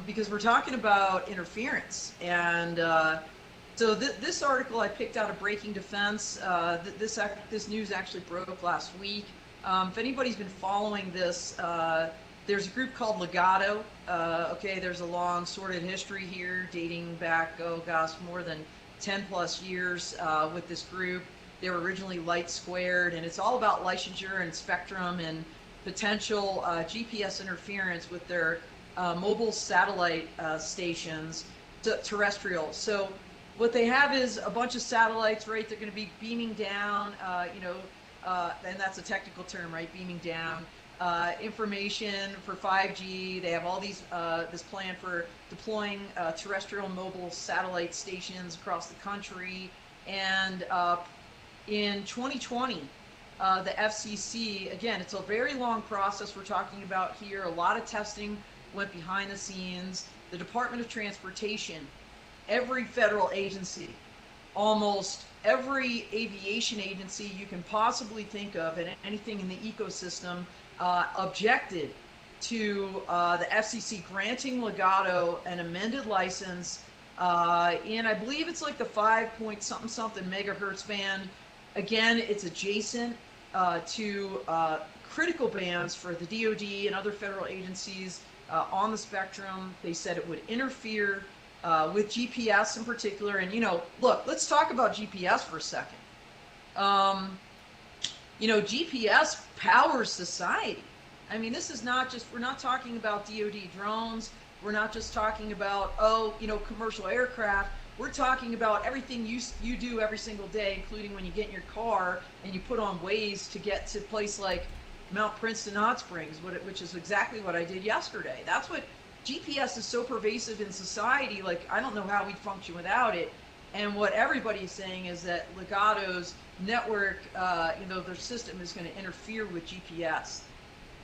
because we're talking about interference. And so this article I picked out of Breaking Defense. This news actually broke last week. If anybody's been following this, there's a group called Ligado. Okay, there's a long sordid history here dating back, oh gosh, more than 10 plus years with this group. They were originally Light Squared, and it's all about licensure and spectrum and potential GPS interference with their mobile satellite stations, terrestrial. So what they have is a bunch of satellites, right? They're going to be beaming down, and that's a technical term, right? Beaming down information for 5G. They have all these this plan for deploying terrestrial mobile satellite stations across the country. And in 2020, the FCC, again, it's a very long process we're talking about here. A lot of testing went behind the scenes. The Department of Transportation, every federal agency, almost every aviation agency you can possibly think of, and anything in the ecosystem, objected to the FCC granting Legado an amended license in, I believe it's like the 5 point something megahertz band. Again, it's adjacent to critical bands for the DoD and other federal agencies on the spectrum. They said it would interfere with GPS in particular. And, look, let's talk about GPS for a second. GPS powers society. I mean, this is not just, we're not talking about DoD drones. We're not just talking about, commercial aircraft. We're talking about everything you do every single day, including when you get in your car and you put on Waze to get to a place like Mount Princeton Hot Springs, which is exactly what I did yesterday. That's what GPS is so pervasive in society. Like, I don't know how we'd function without it. And what everybody is saying is that Legado's network, their system is going to interfere with GPS.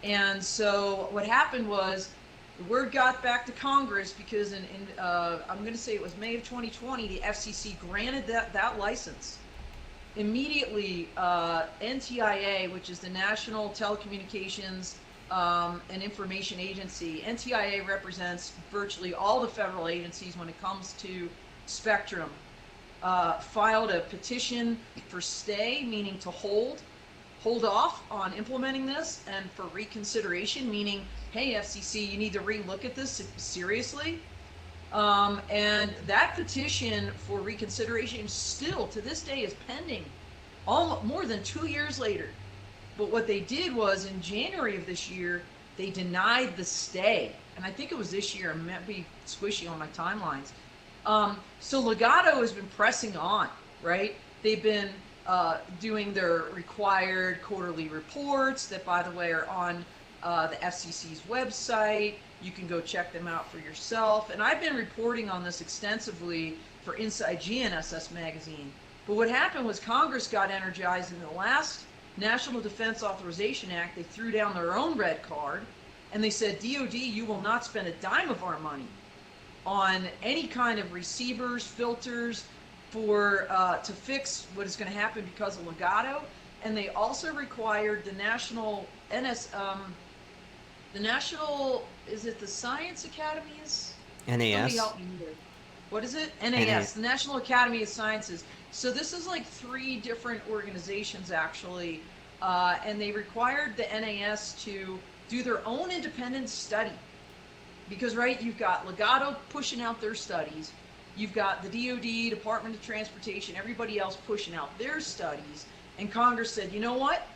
And so what happened was, the word got back to Congress because I'm going to say it was May of 2020, the FCC granted that license. Immediately, NTIA, which is the National Telecommunications and Information Agency, NTIA represents virtually all the federal agencies when it comes to spectrum, filed a petition for stay, meaning to hold off on implementing this, and for reconsideration, meaning, hey, FCC, you need to relook at this seriously. And that petition for reconsideration still to this day is pending, more than 2 years later. But what they did was, in January of this year, they denied the stay. And I think it was this year. I might be squishy on my timelines. So Legado has been pressing on, right? They've been doing their required quarterly reports that, by the way, are on the FCC's website. You can go check them out for yourself. And I've been reporting on this extensively for Inside GNSS magazine. But what happened was Congress got energized in the last National Defense Authorization Act. They threw down their own red card and they said, DoD, you will not spend a dime of our money on any kind of receivers, filters for to fix what is going to happen because of Legado. And they also required the national is it the Science Academies? NAS. Help me here. What is it? NAS, the National Academy of Sciences. So this is like 3 different organizations actually, and they required the NAS to do their own independent study. Because, right, you've got Legado pushing out their studies, you've got the DoD, Department of Transportation, everybody else pushing out their studies, and Congress said, you know what?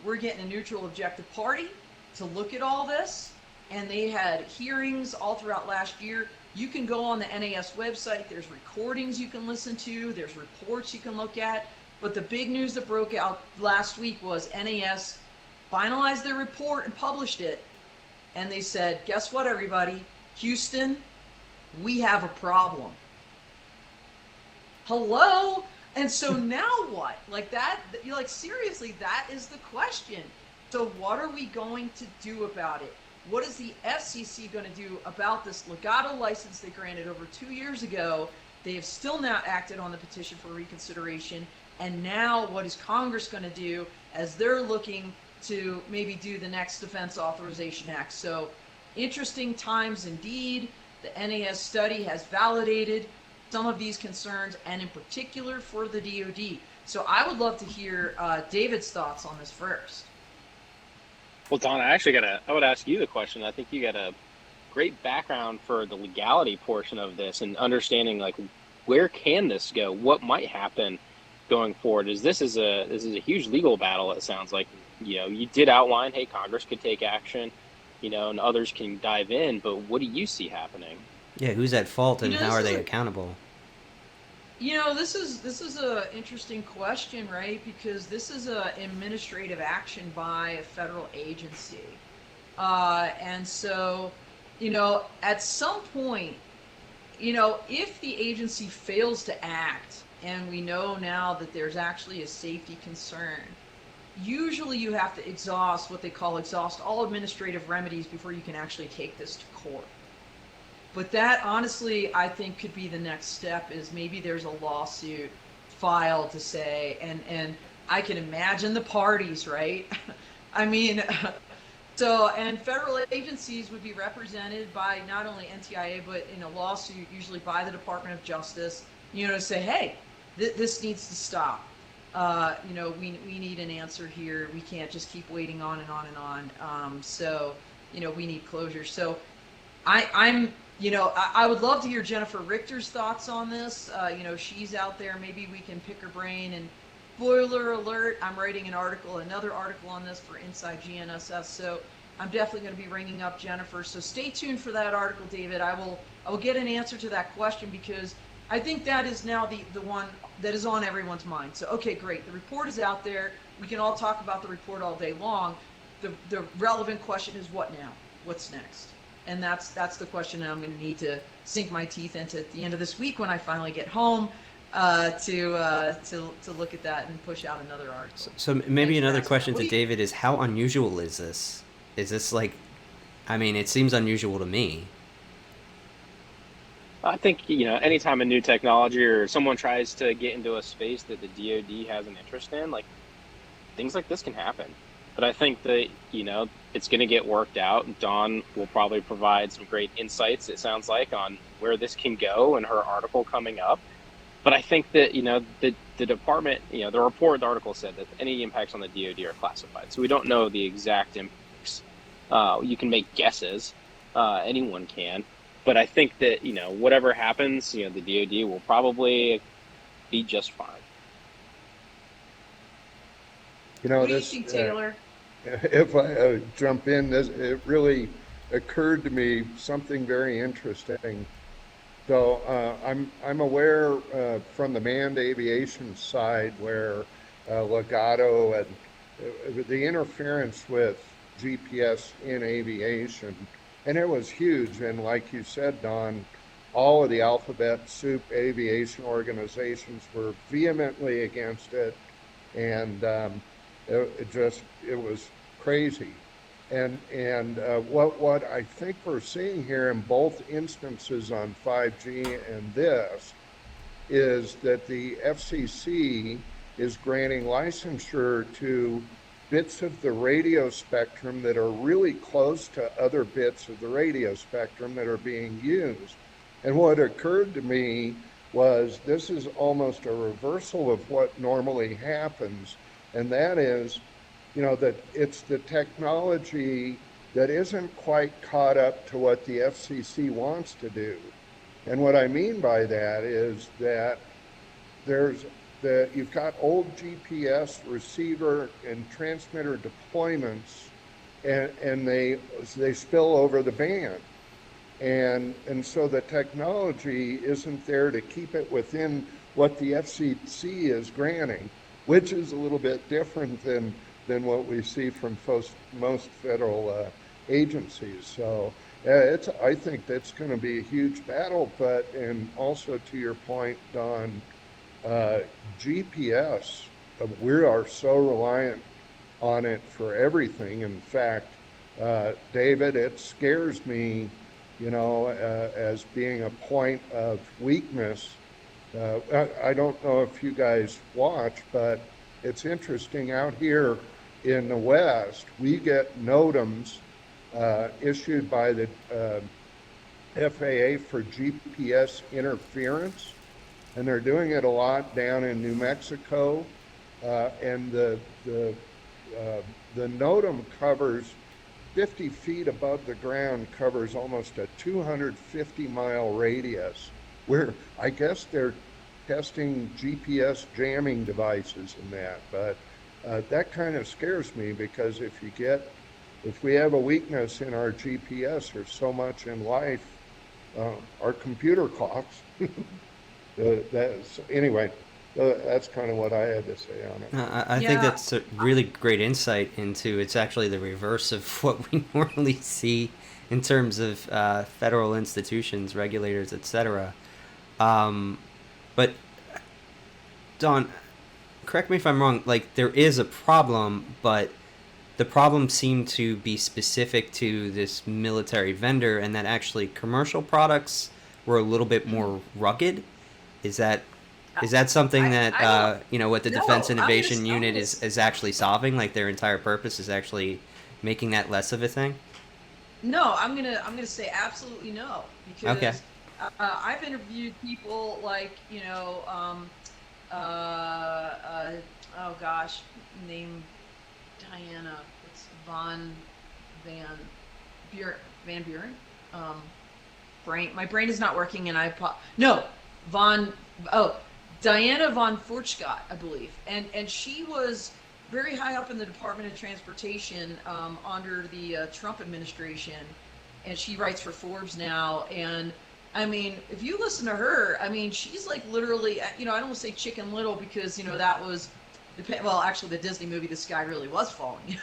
We're getting a neutral objective party to look at all this, and they had hearings all throughout last year. You can go on the NAS website, there's recordings you can listen to, there's reports you can look at, but the big news that broke out last week was NAS finalized their report and published it, and they said, guess what, everybody? Houston, we have a problem. Hello? And so now what? Like that, seriously, that is the question. So what are we going to do about it? What is the FCC going to do about this Legado license they granted over 2 years ago? They have still not acted on the petition for reconsideration. And now what is Congress going to do as they're looking to maybe do the next Defense Authorization Act? So interesting times indeed. The NAS study has validated some of these concerns, and in particular for the DoD. So I would love to hear David's thoughts on this first. Well, Don, I would ask you the question. I think you got a great background for the legality portion of this and understanding like where can this go? What might happen going forward? This is a huge legal battle, it sounds like. You did outline, hey, Congress could take action, and others can dive in, but what do you see happening? Yeah, who's at fault and how This are is they accountable? this is a interesting question, right? Because this is a administrative action by a federal agency, and so at some point, if the agency fails to act, and we know now that there's actually a safety concern, usually you have to exhaust what they call exhaust all administrative remedies before you can actually take this to court. But that honestly, I think could be the next step, is maybe there's a lawsuit filed to say, and I can imagine the parties, right? I mean, and federal agencies would be represented by not only NTIA, but in a lawsuit, usually by the Department of Justice, to say, hey, this needs to stop. We need an answer here. We can't just keep waiting on and on and on. We need closure. So I would love to hear Jennifer Richter's thoughts on this. She's out there. Maybe we can pick her brain. And spoiler alert, I'm writing another article on this for Inside GNSS. So I'm definitely going to be ringing up Jennifer. So stay tuned for that article, David. I will get an answer to that question, because I think that is now the one that is on everyone's mind. So, okay, great. The report is out there. We can all talk about the report all day long. The relevant question is, what now? What's next? And that's the question that I'm going to need to sink my teeth into at the end of this week when I finally get home to look at that and push out another article. So maybe another question to David is, how unusual is this? Is this it seems unusual to me. I think, anytime a new technology or someone tries to get into a space that the DoD has an interest in, like, things like this can happen. But I think that, it's going to get worked out. Dawn will probably provide some great insights, it sounds like, on where this can go in her article coming up. But I think that, the department, the report, the article said that any impacts on the DoD are classified. So we don't know the exact impacts. You can make guesses. Anyone can. But I think that, whatever happens, the DoD will probably be just fine. What do you think, Taylor? If I jump in, it really occurred to me something very interesting. So I'm aware from the manned aviation side where Ligado and the interference with GPS in aviation, and it was huge. And like you said, Don, all of the alphabet soup aviation organizations were vehemently against it, and it was crazy. And what I think we're seeing here in both instances on 5G and this is that the FCC is granting licensure to bits of the radio spectrum that are really close to other bits of the radio spectrum that are being used. And what occurred to me was this is almost a reversal of what normally happens, and that is, that it's the technology that isn't quite caught up to what the FCC wants to do. And what I mean by that is that you've got old GPS receiver and transmitter deployments, and they spill over the band. And so the technology isn't there to keep it within what the FCC is granting, which is a little bit different than what we see from most federal agencies. So I think that's going to be a huge battle. And also to your point, Don, GPS, we are so reliant on it for everything. In fact, David, it scares me, as being a point of weakness. I don't know if you guys watch, but it's interesting out here in the West, we get NOTAMs issued by the FAA for GPS interference, and they're doing it a lot down in New Mexico. And the NOTAM covers 50 feet above the ground, covers almost a 250-mile radius, where I guess they're testing GPS jamming devices in that. But that kind of scares me, because if we have a weakness in our GPS, there's so much in life, our computer clocks. Anyway, that's kind of what I had to say on it. I think that's a really great insight into, it's actually the reverse of what we normally see in terms of federal institutions, regulators, etc. But Don, correct me if I'm wrong, like there is a problem, but the problem seemed to be specific to this military vendor, and that actually commercial products were a little bit more rugged. Is that something that what the Defense Innovation Unit is actually solving? Like their entire purpose is actually making that less of a thing? No, I'm gonna say absolutely no, because okay. I've interviewed people like oh gosh, name Diana. It's Van Buren. My brain is not working, and Diana von Furchtgott, I believe, and she was very high up in the Department of Transportation under the Trump administration, and she writes for Forbes now. And I mean, if you listen to her, I mean, she's like literally, I don't want to say Chicken Little, because that was, well, actually the Disney movie, the sky really was falling.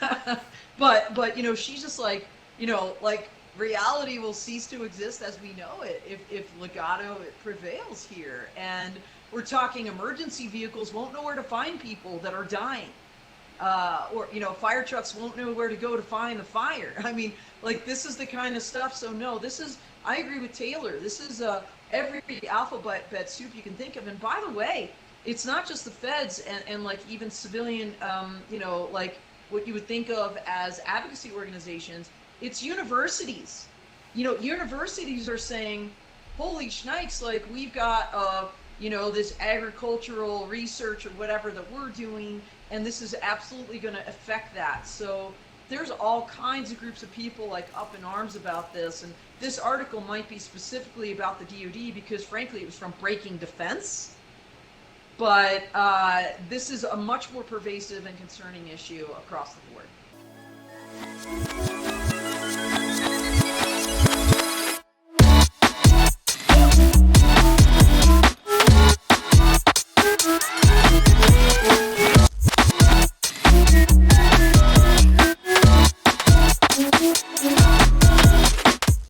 but she's just like, like reality will cease to exist as we know it if Legado prevails here. And we're talking emergency vehicles won't know where to find people that are dying. Or fire trucks won't know where to go to find the fire. I mean, like, this is the kind of stuff. So no, I agree with Taylor. This is every alphabet soup you can think of. And by the way, it's not just the feds and like even civilian, like what you would think of as advocacy organizations. It's universities. Universities are saying, holy shnikes, like we've got, this agricultural research or whatever that we're doing, and this is absolutely going to affect that. So there's all kinds of groups of people like up in arms about this. And this article might be specifically about the DoD because frankly, it was from Breaking Defense. But this is a much more pervasive and concerning issue across the board.